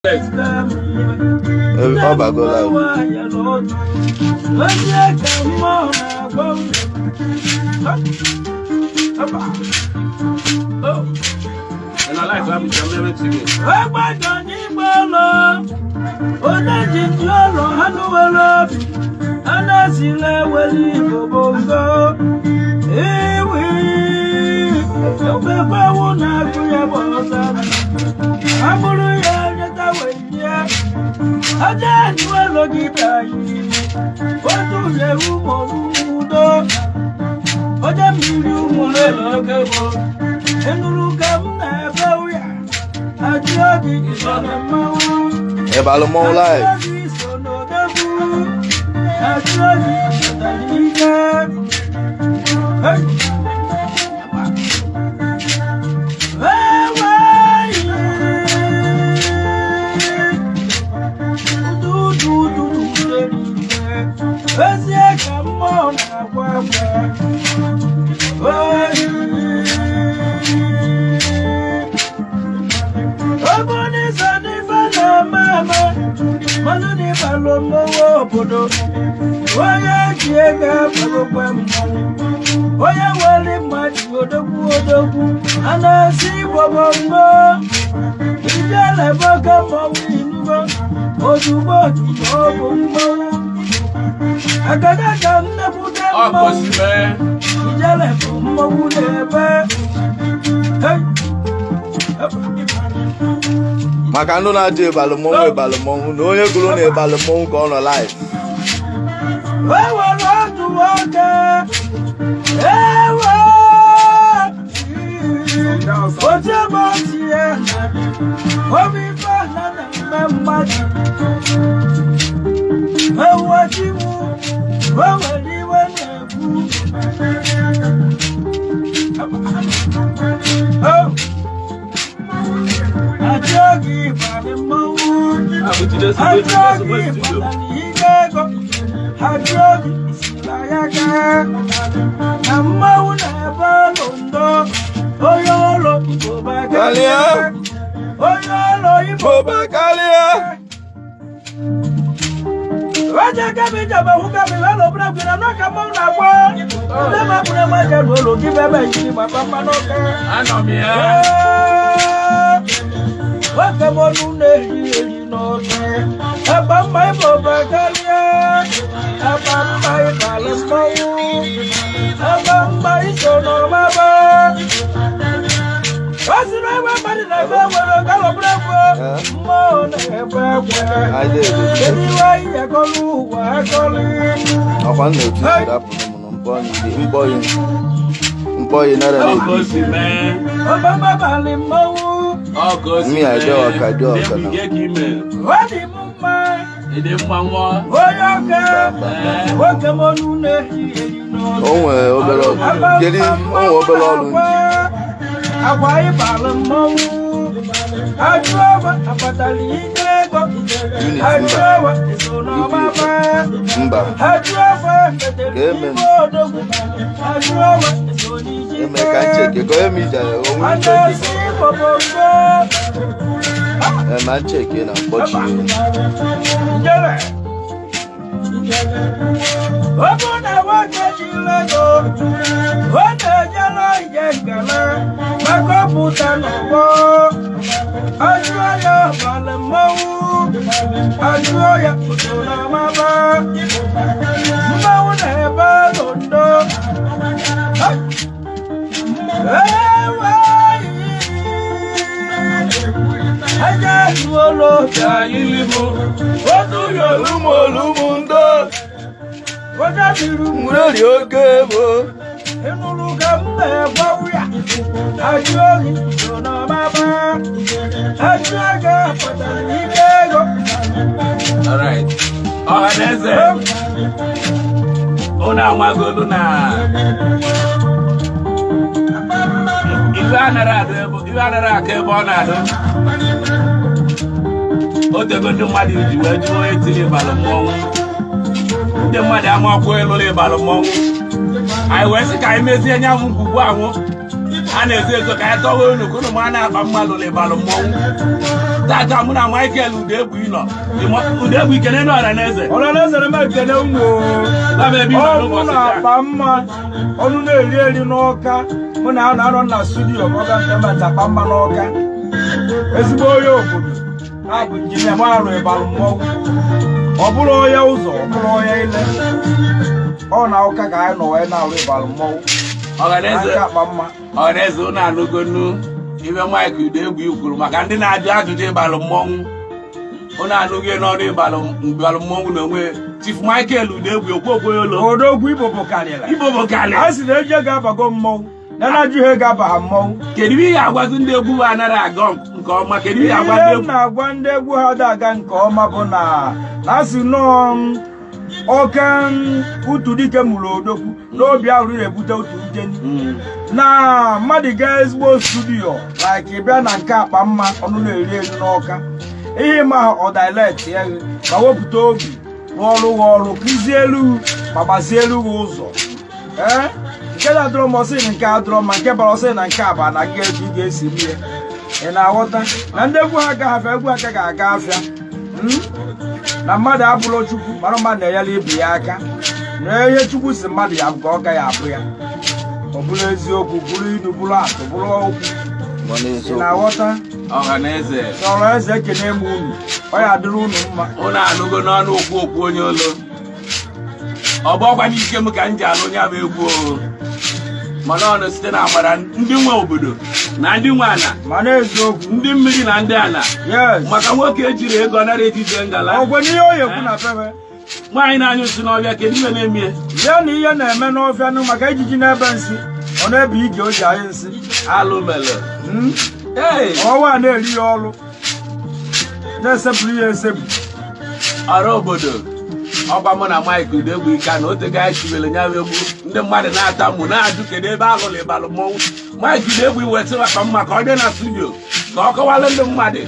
Oh, my God. And I like having some everything. Balmont live. Makano na je Balmont, no ye gulu ne Balmont ko on live. All right. Oh, that's it. Oh, now my good now. Ivanara Kebonado. Oh, the good money you were doing to Balmont. The Madame Aquelo Balmont. I was a guy missing young Guamo. And as a guy told you, couldn't man up a Malo Balmont. Tata mụ na Michael Udegbu ịnọ. Udegbu ikene na Ọraneze. Ọraneze na ekene unu. Ọ na-akpa mma ọnụ na-eri n'ọka. Mụ na ha na-anọ na studio ọga mpemba akpa mma n'ọka. Ezigbo onye obodo. Ha bụ injinia marụ ịbalụ mmọnwụ. Ọ bụrụ onye ụzọ, ọ bụrụ onye ile. Ọ na ụka ka anyị nọ wee na-arụ ịbalụ mmọnwụ. Ọraneze unu anụgonu ibe Mike Udegbu kwuru maka ndị na-ajụ ajụjụ ịbalụ mmọnwụ. Unu anụghị n'ọrụ ịbalụ mmọnwụ na onwe Chief Michael Udegbu Okwokoyolo. Odogwu Igbo bụ karịrị. Igbo bụ karịrị. A sị na eji ga-abago mmọnwụ. Na na-ajụ ihe ga-abaha mmọnwụ. Kedu ihe agwazi ndị egwu ha anaghị aga nke ọma? Kedu ihe agwa ndị egwu? Na-agwa ndị egwu ha ga nke ọma bụ na asị nọọ ọka utu dike mụrụ odogwu n'obi ahụ na-ebute otu njeni na mmadụ ga ezigbo studio like bịa na nke akpa mma ọnụ na-eri elu n'ọka ihe ma ọ dilect ya ma wepụta obi n'ọrụ ọrụ kụzie elu ma gbazie elu ụzọ nke na-adọrọ m ọsị nke adọrọ ma nke bara ọsị na nke aba na ga eji ga-esi mmiri ị na-aghọta na ndị egwu ha agaghị afịa egwu aka ga-aga afịa na mmadụ abụrụ Chukwu mara mmadụ na-enyere ibe ya aka na ihe Chukwu si mmadụ ya bụ ka ọ gaghị abụ ya ọ bụrụ eziokwu bụrụ ilu bụrụ atụ bụrụ okwu ị na-aghọta Ọraneze ekene m unu ọ ya adịrị unu mma unu anụgo n'ọnụ okwu onye olo ọ bụ ọgwa n'ike m ka m ji alụ ya bụ egwu mana ọnụ site na amara ndị nwe obodo na ndị nwe ana mana eziokwu ndị mmiri na ndị ana maka nwoke ejiri ego nara ejije ngala ọgwe n'ihe o yekwu na pebe nwaanyị na-anyụ nsị n'ọbịa kedu ihe na-emie ya na ihe na-eme n'ọfịa nụ maka ejiji n'ebe nsị ọ na-ebe ige o ji anyị nsị alụ mere ọnwa na-eri ya ọrụ na-esepụrụ ya esepụ ọrụ obodo ọgba mụ na Mike Udegbu ike na otego anyị chibere nya egwu ndị mmadụ na-ata mụ na-ajụ kedu ebe alụrụ ịbalụ mmọnwụ Mike Udegbu iwetị akpa mma ka ọ dị na studio ka ọ kọwalụ ndị mmadụ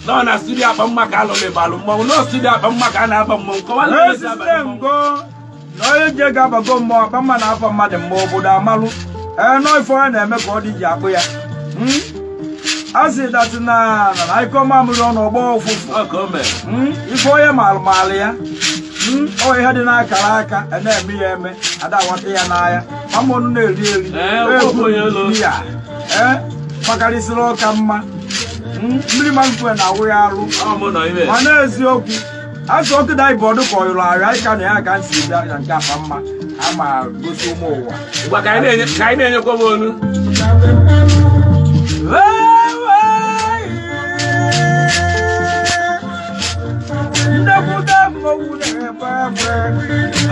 nọ na studio akpa mma ka alụrụ ịbalụ mmọnwụ nọ studio akpa mma ka a na-aba mmọnwụ kọwalụ na onye je ga-abago mmụọ akpa mma na-afọ mmadụ mgbe obodo amalụ nọife ọ na-eme ka ọ dị ji akpụ ya a sị datị na ikọmamịrị ọnụ ọgbọ ụfụfụ ife onye malụmalụ ya ọ ihe dị n'akara aka na-eme ya eme ada awata ya n'anya mamụnụ na-eri eri ya makarịsịrị ọka mma mmiri manfue na-awụ ya arụ ma n'eziokwu asị ọkụ da ibọdụ ka ọ yụrụ arịa ịka na ya ka nsi bịa na nke akpa mma ama gosi ụmụ ụwa ka anyị na-enyekwa m olu ndepụta mmọnwụ na-ebe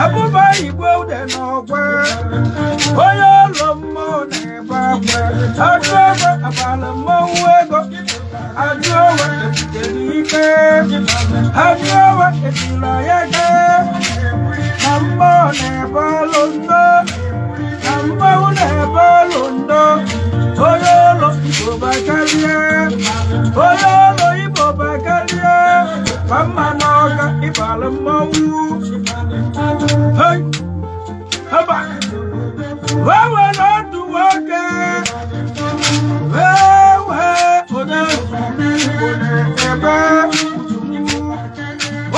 abụba igbo ude n'ọgwe onye ụlọ mmụọ na-ebe ajụ owe abalị mmọnwụ ego ajụ owe ebutere ike ajụ owe etiri ya ike na mmụọ na-ebe ọlụ ndo na mmọnwụ na-ebe ọlụ ndo onye ụlọ igbo bakarịa onye ụlọ igbo bakarịa mama n'ọka ịbalị mmọnwụ haba wewe n'otu nwoke wewe onye Igbo na-ebe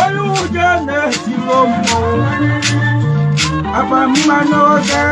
onye ụjọ na-esilo mmọnwụ akpa mma n'oge